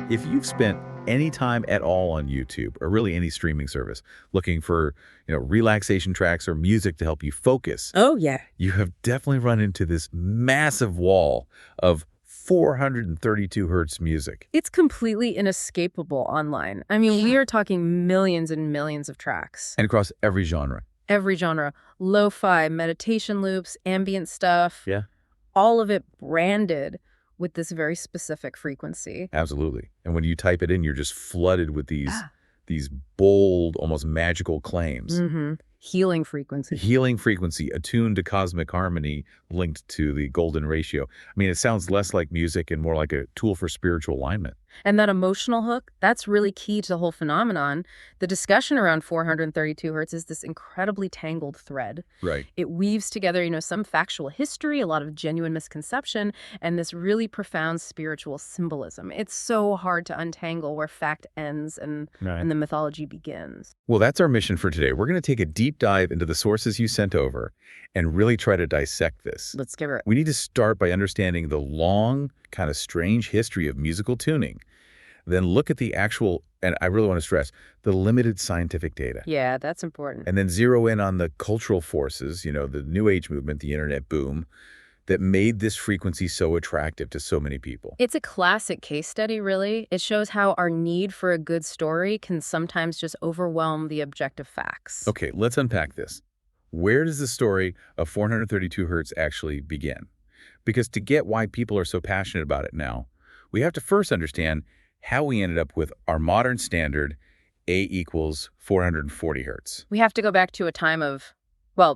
If you've spent any time at all on YouTube or really any streaming service looking for, relaxation tracks or music to help you focus, Oh, yeah. you have definitely run into this massive wall of 432 hertz music. It's completely inescapable online. I mean, we are talking millions and millions of tracks. And across every genre. Every genre. Lo-fi, meditation loops, ambient stuff. Yeah. All of it branded with this very specific frequency. Absolutely. And when you type it in, you're just flooded with these bold, almost magical claims. Mm-hmm. Healing frequency. Healing frequency, attuned to cosmic harmony, linked to the golden ratio. I mean, it sounds less like music and more like a tool for spiritual alignment. And that emotional hook, that's really key to the whole phenomenon. The discussion around 432 hertz is this incredibly tangled thread. Right. It weaves together, some factual history, a lot of genuine misconception, and this really profound spiritual symbolism. It's so hard to untangle where fact ends and the mythology begins. Well, that's our mission for today. We're going to take a deep dive into the sources you sent over and really try to dissect this. Let's give it. We need to start by understanding the long, kind of strange history of musical tuning, then look at the actual, and I really want to stress, the limited scientific data. Yeah, that's important. And then zero in on the cultural forces, the New Age movement, the internet boom, that made this frequency so attractive to so many people. It's a classic case study, really. It shows how our need for a good story can sometimes just overwhelm the objective facts. Okay, let's unpack this. Where does the story of 432 hertz actually begin? Because to get why people are so passionate about it now, we have to first understand how we ended up with our modern standard A equals 440 hertz. We have to go back to a time of,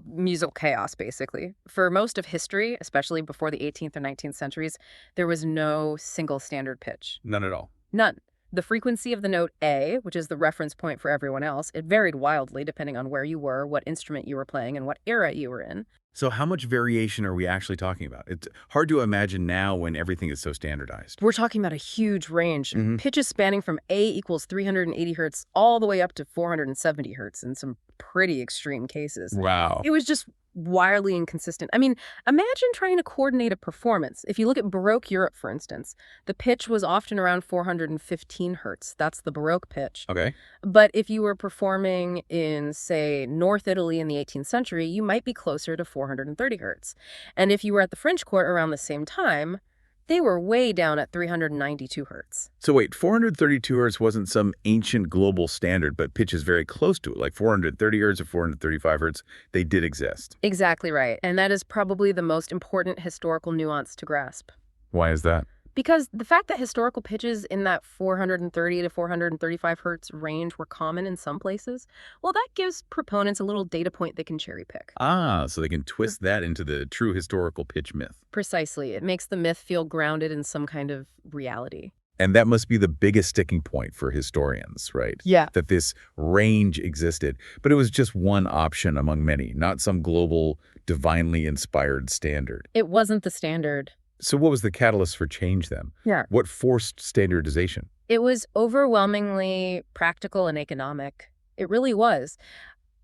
musical chaos, basically. For most of history, especially before the 18th or 19th centuries, there was no single standard pitch. None at all. None. The frequency of the note A, which is the reference point for everyone else, it varied wildly depending on where you were, what instrument you were playing, and what era you were in. So how much variation are we actually talking about? It's hard to imagine now when everything is so standardized. We're talking about a huge range. Pitches spanning from A equals 380 hertz all the way up to 470 hertz in some pretty extreme cases. Wow. It was just wildly inconsistent. I mean, imagine trying to coordinate a performance. If you look at Baroque Europe, for instance, the pitch was often around 415 hertz. That's the Baroque pitch. Okay. But if you were performing in, say, North Italy in the 18th century, you might be closer to 430 hertz. And if you were at the French court around the same time, they were way down at 392 hertz. So wait, 432 hertz wasn't some ancient global standard, but pitches very close to it, like 430 hertz or 435 hertz. They did exist. Exactly right. And that is probably the most important historical nuance to grasp. Why is that? Because the fact that historical pitches in that 430 to 435 hertz range were common in some places, that gives proponents a little data point they can cherry pick. Ah, so they can twist that into the true historical pitch myth. Precisely. It makes the myth feel grounded in some kind of reality. And that must be the biggest sticking point for historians, right? Yeah. That this range existed, but it was just one option among many, not some global, divinely inspired standard. It wasn't the standard. So what was the catalyst for change then? Yeah. What forced standardization? It was overwhelmingly practical and economic. It really was.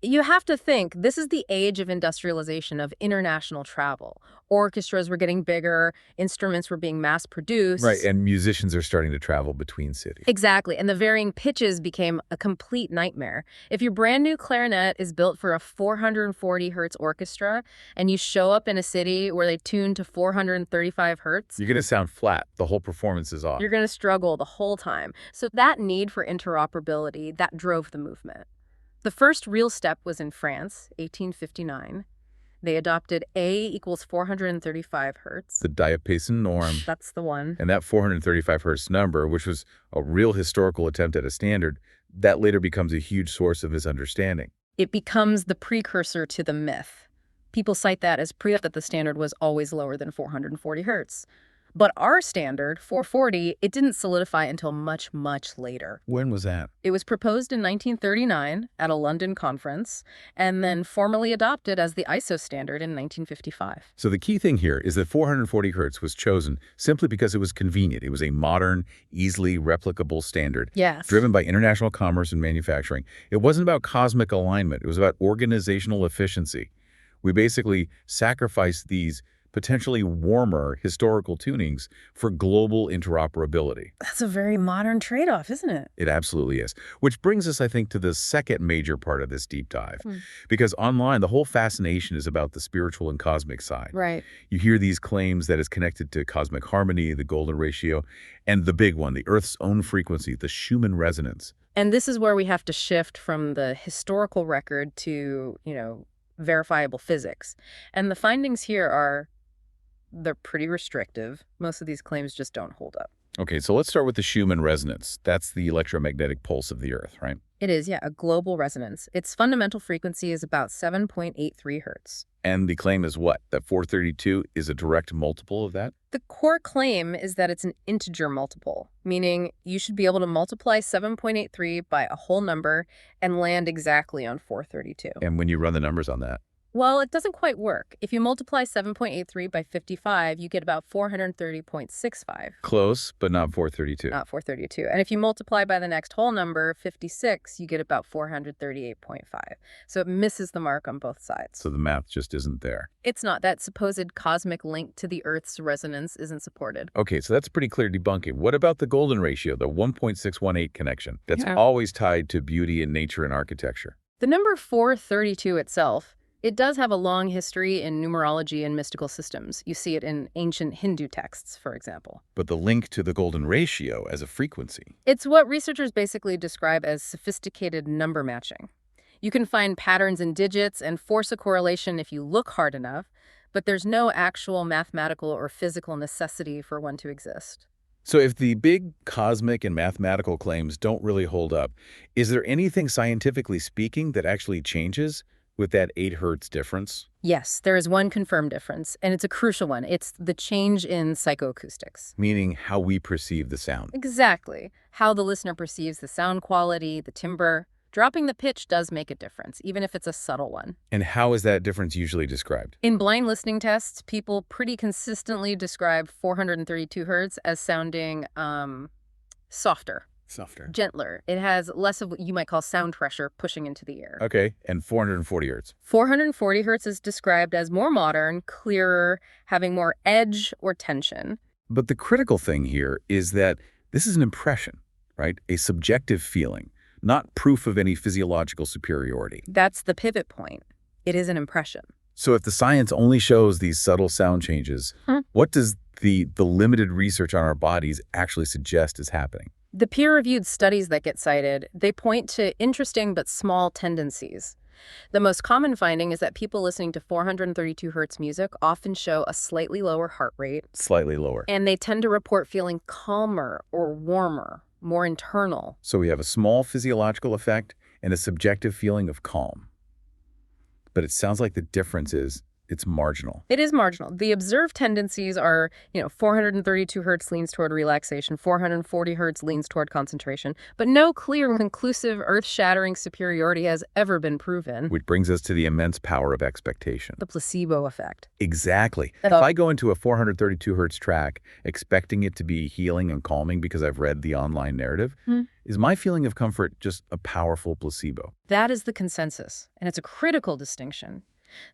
You have to think, this is the age of industrialization, of international travel. Orchestras were getting bigger, instruments were being mass-produced. Right, and musicians are starting to travel between cities. Exactly, and the varying pitches became a complete nightmare. If your brand new clarinet is built for a 440 hertz orchestra, and you show up in a city where they tune to 435 hertz, you're going to sound flat. The whole performance is off. You're going to struggle the whole time. So that need for interoperability, that drove the movement. The first real step was in France, 1859. They adopted A equals 435 hertz. The diapason norm. That's the one. And that 435 hertz number, which was a real historical attempt at a standard, that later becomes a huge source of misunderstanding. It becomes the precursor to the myth. People cite that as proof that the standard was always lower than 440 hertz. But our standard, 440, it didn't solidify until much, much later. When was that? It was proposed in 1939 at a London conference and then formally adopted as the ISO standard in 1955. So the key thing here is that 440 hertz was chosen simply because it was convenient. It was a modern, easily replicable standard. Yes. Driven by international commerce and manufacturing. It wasn't about cosmic alignment. It was about organizational efficiency. We basically sacrificed these potentially warmer historical tunings for global interoperability. That's a very modern trade-off, isn't it? It absolutely is. Which brings us, I think, to the second major part of this deep dive. Hmm. Because online, the whole fascination is about the spiritual and cosmic side. Right. You hear these claims that it's connected to cosmic harmony, the golden ratio, and the big one, the Earth's own frequency, the Schumann resonance. And this is where we have to shift from the historical record to, verifiable physics. And the findings here they're pretty restrictive. Most of these claims just don't hold up. Okay, so let's start with the Schumann resonance. That's the electromagnetic pulse of the Earth, right? It is, yeah, a global resonance. Its fundamental frequency is about 7.83 hertz. And the claim is what? That 432 is a direct multiple of that? The core claim is that it's an integer multiple, meaning you should be able to multiply 7.83 by a whole number and land exactly on 432. And when you run the numbers on that? Well, it doesn't quite work. If you multiply 7.83 by 55, you get about 430.65. Close, but not 432. Not 432. And if you multiply by the next whole number, 56, you get about 438.5. So it misses the mark on both sides. So the math just isn't there. It's not. That supposed cosmic link to the Earth's resonance isn't supported. Okay, so that's pretty clear debunking. What about the golden ratio, the 1.618 connection? That's Yeah. always tied to beauty in nature and architecture. The number 432 itself, it does have a long history in numerology and mystical systems. You see it in ancient Hindu texts, for example. But the link to the golden ratio as a frequency. It's what researchers basically describe as sophisticated number matching. You can find patterns in digits and force a correlation if you look hard enough, but there's no actual mathematical or physical necessity for one to exist. So if the big cosmic and mathematical claims don't really hold up, is there anything scientifically speaking that actually changes with that 8 hertz difference? Yes, there is one confirmed difference, and it's a crucial one. It's the change in psychoacoustics. Meaning how we perceive the sound. Exactly. How the listener perceives the sound quality, the timbre. Dropping the pitch does make a difference, even if it's a subtle one. And how is that difference usually described? In blind listening tests, people pretty consistently describe 432 hertz as sounding softer, Softer. gentler. It has less of what you might call sound pressure pushing into the ear. Okay, and 440 hertz. 440 hertz is described as more modern, clearer, having more edge or tension. But the critical thing here is that this is an impression, right? A subjective feeling, not proof of any physiological superiority. That's the pivot point. It is an impression. So if the science only shows these subtle sound changes, what does the limited research on our bodies actually suggest is happening? The peer-reviewed studies that get cited, they point to interesting but small tendencies. The most common finding is that people listening to 432 hertz music often show a slightly lower heart rate. Slightly lower. And they tend to report feeling calmer or warmer, more internal. So we have a small physiological effect and a subjective feeling of calm. But it sounds like the difference is it's marginal. It is marginal. The observed tendencies are, 432 hertz leans toward relaxation, 440 hertz leans toward concentration, but no clear, conclusive, earth-shattering superiority has ever been proven. Which brings us to the immense power of expectation. The placebo effect. Exactly. If I go into a 432 hertz track expecting it to be healing and calming because I've read the online narrative, is my feeling of comfort just a powerful placebo? That is the consensus, and it's a critical distinction.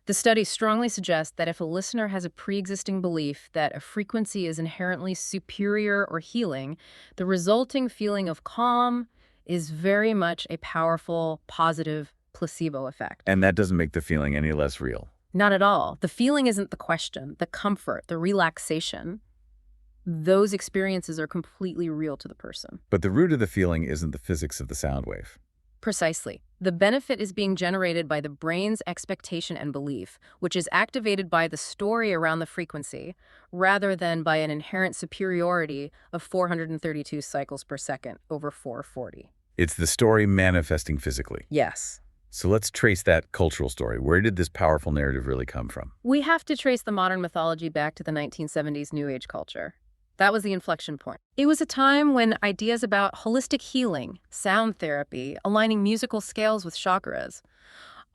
The study strongly suggests that if a listener has a pre-existing belief that a frequency is inherently superior or healing, the resulting feeling of calm is very much a powerful, positive placebo effect. And that doesn't make the feeling any less real. Not at all. The feeling isn't the question, the comfort, the relaxation. Those experiences are completely real to the person. But the root of the feeling isn't the physics of the sound wave. Precisely. The benefit is being generated by the brain's expectation and belief, which is activated by the story around the frequency, rather than by an inherent superiority of 432 cycles per second over 440. It's the story manifesting physically. Yes. So let's trace that cultural story. Where did this powerful narrative really come from? We have to trace the modern mythology back to the 1970s New Age culture. That was the inflection point. It was a time when ideas about holistic healing, sound therapy, aligning musical scales with chakras,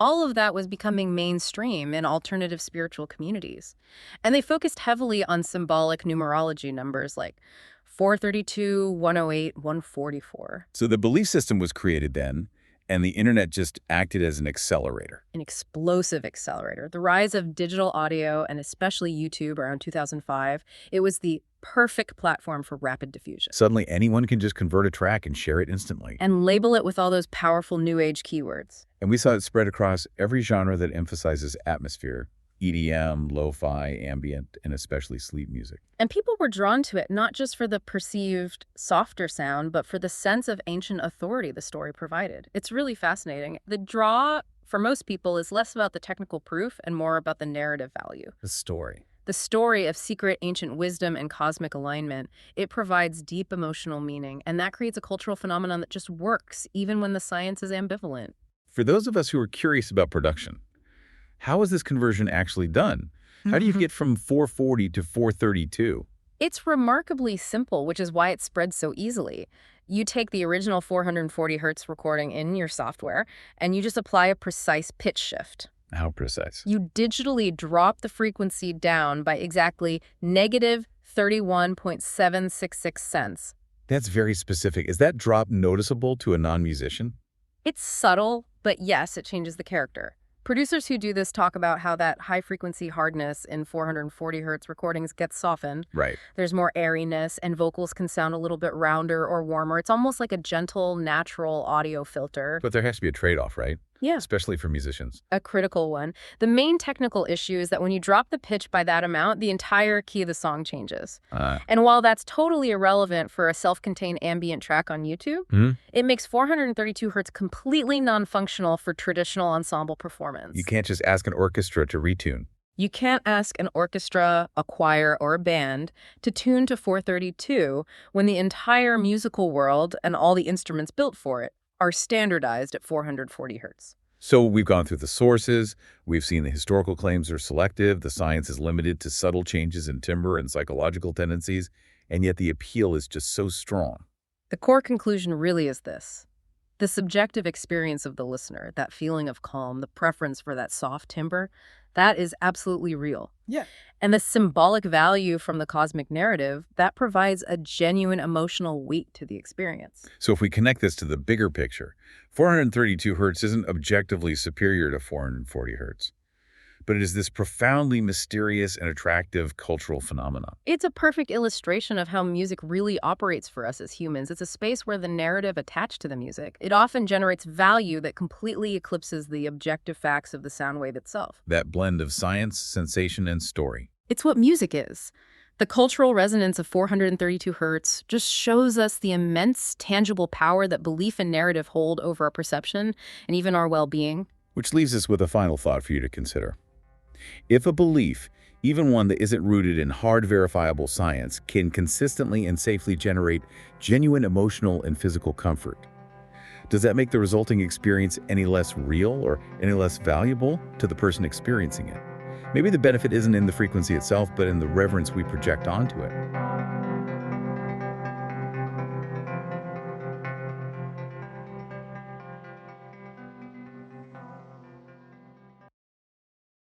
all of that was becoming mainstream in alternative spiritual communities. And they focused heavily on symbolic numerology numbers like 432, 108, 144. So the belief system was created then, And the internet just acted as an accelerator. An explosive accelerator. The rise of digital audio, and especially YouTube around 2005, it was the perfect platform for rapid diffusion. Suddenly, anyone can just convert a track and share it instantly. And label it with all those powerful new age keywords. And we saw it spread across every genre that emphasizes atmosphere: EDM, lo-fi, ambient, and especially sleep music. And people were drawn to it not just for the perceived softer sound, but for the sense of ancient authority the story provided. It's really fascinating. The draw, for most people, is less about the technical proof and more about the narrative value. The story. The story of secret ancient wisdom and cosmic alignment, it provides deep emotional meaning, and that creates a cultural phenomenon that just works, even when the science is ambivalent. For those of us who are curious about production, how is this conversion actually done? How do you get from 440 to 432? It's remarkably simple, which is why it spreads so easily. You take the original 440 hertz recording in your software, and you just apply a precise pitch shift. How precise? You digitally drop the frequency down by exactly negative 31.766 cents. That's very specific. Is that drop noticeable to a non-musician? It's subtle, but yes, it changes the character. Producers who do this talk about how that high-frequency hardness in 440 hertz recordings gets softened. Right. There's more airiness, and vocals can sound a little bit rounder or warmer. It's almost like a gentle, natural audio filter. But there has to be a trade-off, right? Yeah. Especially for musicians. A critical one. The main technical issue is that when you drop the pitch by that amount, the entire key of the song changes. And while that's totally irrelevant for a self-contained ambient track on YouTube, it makes 432 hertz completely non-functional for traditional ensemble performance. You can't just ask an orchestra to retune. You can't ask an orchestra, a choir, or a band to tune to 432 when the entire musical world and all the instruments built for it are standardized at 440 hertz. So we've gone through the sources, we've seen the historical claims are selective, the science is limited to subtle changes in timbre and psychological tendencies, and yet the appeal is just so strong. The core conclusion really is this. The subjective experience of the listener, that feeling of calm, the preference for that soft timbre, that is absolutely real. Yeah. And the symbolic value from the cosmic narrative, that provides a genuine emotional weight to the experience. So if we connect this to the bigger picture, 432 hertz isn't objectively superior to 440 hertz, but it is this profoundly mysterious and attractive cultural phenomenon. It's a perfect illustration of how music really operates for us as humans. It's a space where the narrative attached to the music, it often generates value that completely eclipses the objective facts of the sound wave itself. That blend of science, sensation, and story. It's what music is. The cultural resonance of 432 hertz just shows us the immense, tangible power that belief and narrative hold over our perception and even our well-being. Which leaves us with a final thought for you to consider. If a belief, even one that isn't rooted in hard verifiable science, can consistently and safely generate genuine emotional and physical comfort, does that make the resulting experience any less real or any less valuable to the person experiencing it? Maybe the benefit isn't in the frequency itself, but in the reverence we project onto it.